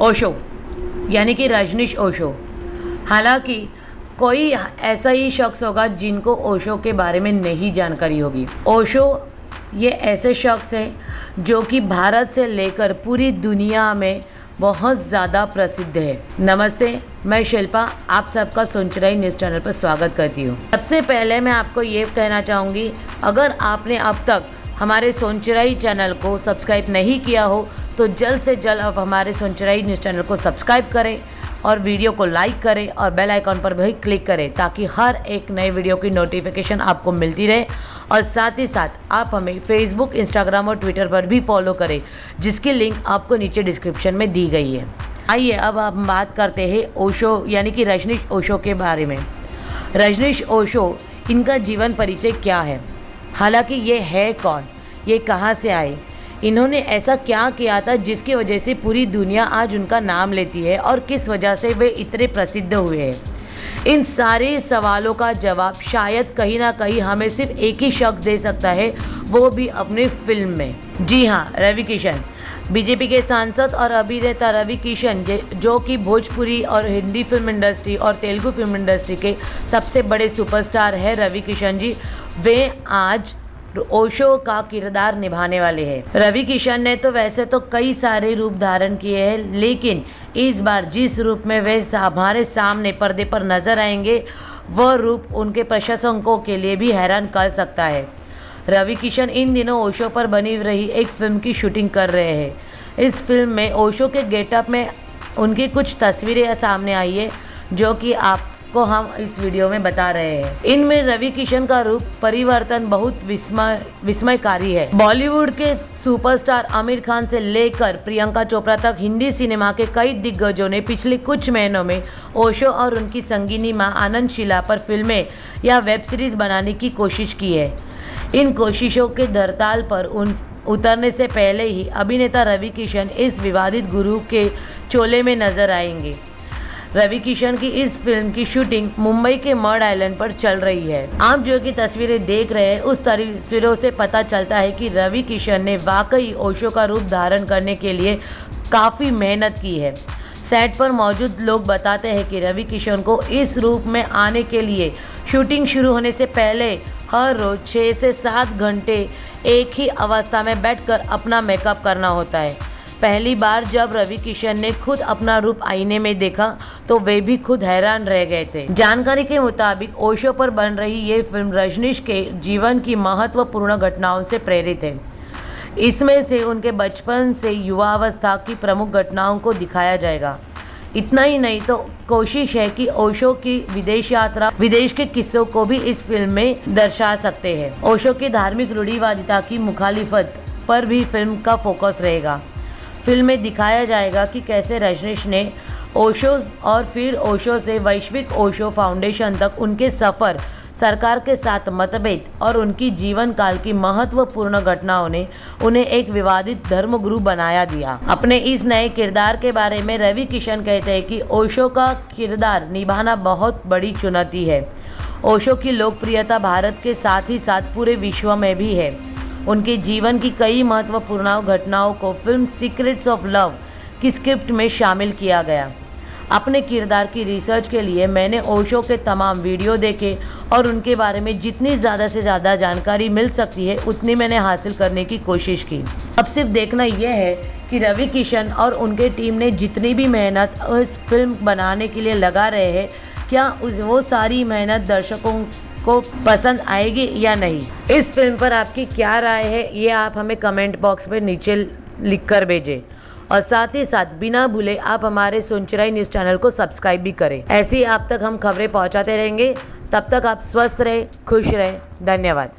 ओशो यानी कि रजनीश ओशो। हालांकि कोई ऐसा ही शख्स होगा जिनको ओशो के बारे में नहीं जानकारी होगी। ओशो ये ऐसे शख्स हैं जो कि भारत से लेकर पूरी दुनिया में बहुत ज़्यादा प्रसिद्ध है। नमस्ते, मैं शिल्पा आप सबका सोनचराई न्यूज़ चैनल पर स्वागत करती हूँ। सबसे पहले मैं आपको ये कहना चाहूँगी, अगर आपने अब तक हमारे सोनचराई चैनल को सब्सक्राइब नहीं किया हो तो जल्द से जल्द आप हमारे सोनचराई न्यूज़ चैनल को सब्सक्राइब करें और वीडियो को लाइक करें और बेल आइकॉन पर भी क्लिक करें ताकि हर एक नए वीडियो की नोटिफिकेशन आपको मिलती रहे। और साथ ही साथ आप हमें फेसबुक, इंस्टाग्राम और ट्विटर पर भी फॉलो करें, जिसकी लिंक आपको नीचे डिस्क्रिप्शन में दी गई है। आइए अब हम बात करते हैं ओशो यानी कि रजनीश ओशो के बारे में। रजनीश ओशो, इनका जीवन परिचय क्या है, हालांकि ये है कौन, ये कहाँ से आए, इन्होंने ऐसा क्या किया था जिसकी वजह से पूरी दुनिया आज उनका नाम लेती है और किस वजह से वे इतने प्रसिद्ध हुए हैं। इन सारे सवालों का जवाब शायद कहीं ना कहीं हमें सिर्फ एक ही शख्स दे सकता है, वो भी अपनी फिल्म में। जी हाँ, रवि किशन। बीजेपी के सांसद और अभिनेता रवि किशन, जो कि भोजपुरी और हिंदी फिल्म इंडस्ट्री और तेलुगु फिल्म इंडस्ट्री के सबसे बड़े सुपरस्टार हैं रवि किशन जी, वे आज ओशो का किरदार निभाने वाले हैं। रवि किशन ने तो वैसे तो कई सारे रूप धारण किए हैं, लेकिन इस बार जिस रूप में वे हमारे सामने पर्दे पर नजर आएंगे वह रूप उनके प्रशंसकों के लिए भी हैरान कर सकता है। रवि किशन इन दिनों ओशो पर बनी रही एक फिल्म की शूटिंग कर रहे हैं। इस फिल्म में ओशो के गेटअप में उनकी कुछ तस्वीरें सामने आई है जो कि आपको हम इस वीडियो में बता रहे हैं। इनमें रवि किशन का रूप परिवर्तन बहुत विस्मयकारी है। बॉलीवुड के सुपरस्टार आमिर खान से लेकर प्रियंका चोपड़ा तक हिंदी सिनेमा के कई दिग्गजों ने पिछले कुछ महीनों में ओशो और उनकी संगिनी मां आनंद शीला पर फिल्में या वेब सीरीज बनाने की कोशिश की है। इन कोशिशों के धरातल पर उतरने से पहले ही अभिनेता रवि किशन इस विवादित गुरु के चोले में नजर आएंगे। रवि किशन की इस फिल्म की शूटिंग मुंबई के मड आइलैंड पर चल रही है। आप जो की तस्वीरें देख रहे हैं उस तस्वीरों से पता चलता है कि रवि किशन ने वाकई ओशो का रूप धारण करने के लिए काफ़ी मेहनत की है। सेट पर मौजूद लोग बताते हैं कि रवि किशन को इस रूप में आने के लिए शूटिंग शुरू होने से पहले हर रोज 6 से 7 घंटे एक ही अवस्था में बैठकर अपना मेकअप करना होता है। पहली बार जब रवि किशन ने खुद अपना रूप आईने में देखा तो वे भी खुद हैरान रह गए थे। जानकारी के मुताबिक ओशो पर बन रही ये फिल्म रजनीश के जीवन की महत्वपूर्ण घटनाओं से प्रेरित है। इसमें से उनके बचपन से युवावस्था की प्रमुख घटनाओं को दिखाया जाएगा। इतना ही नहीं तो कोशिश है कि ओशो की विदेश यात्रा, विदेश के किस्सों को भी इस फिल्म में दर्शा सकते हैं। ओशो की धार्मिक रूढ़िवादिता की मुखालिफत पर भी फिल्म का फोकस रहेगा। फिल्म में दिखाया जाएगा कि कैसे रजनीश ने ओशो और फिर ओशो से वैश्विक ओशो फाउंडेशन तक उनके सफ़र, सरकार के साथ मतभेद और उनकी जीवन काल की महत्वपूर्ण घटनाओं ने उन्हें एक विवादित धर्मगुरु बनाया दिया। अपने इस नए किरदार के बारे में रवि किशन कहते हैं कि ओशो का किरदार निभाना बहुत बड़ी चुनौती है। ओशो की लोकप्रियता भारत के साथ ही साथ पूरे विश्व में भी है। उनके जीवन की कई महत्वपूर्ण घटनाओं को फिल्म सीक्रेट्स ऑफ लव की स्क्रिप्ट में शामिल किया गया। अपने किरदार की रिसर्च के लिए मैंने ओशो के तमाम वीडियो देखे और उनके बारे में जितनी ज़्यादा से ज़्यादा जानकारी मिल सकती है उतनी मैंने हासिल करने की कोशिश की। अब सिर्फ देखना यह है कि रवि किशन और उनके टीम ने जितनी भी मेहनत इस फिल्म बनाने के लिए लगा रहे हैं, क्या वो सारी मेहनत दर्शकों को पसंद आएगी या नहीं। इस फिल्म पर आपकी क्या राय है ये आप हमें कमेंट बॉक्स में नीचे लिख कर भेजें और साथ ही साथ बिना भूले आप हमारे सोनचराई न्यूज़ चैनल को सब्सक्राइब भी करें। ऐसे ही आप तक हम खबरें पहुंचाते रहेंगे। तब तक आप स्वस्थ रहें, खुश रहें। धन्यवाद।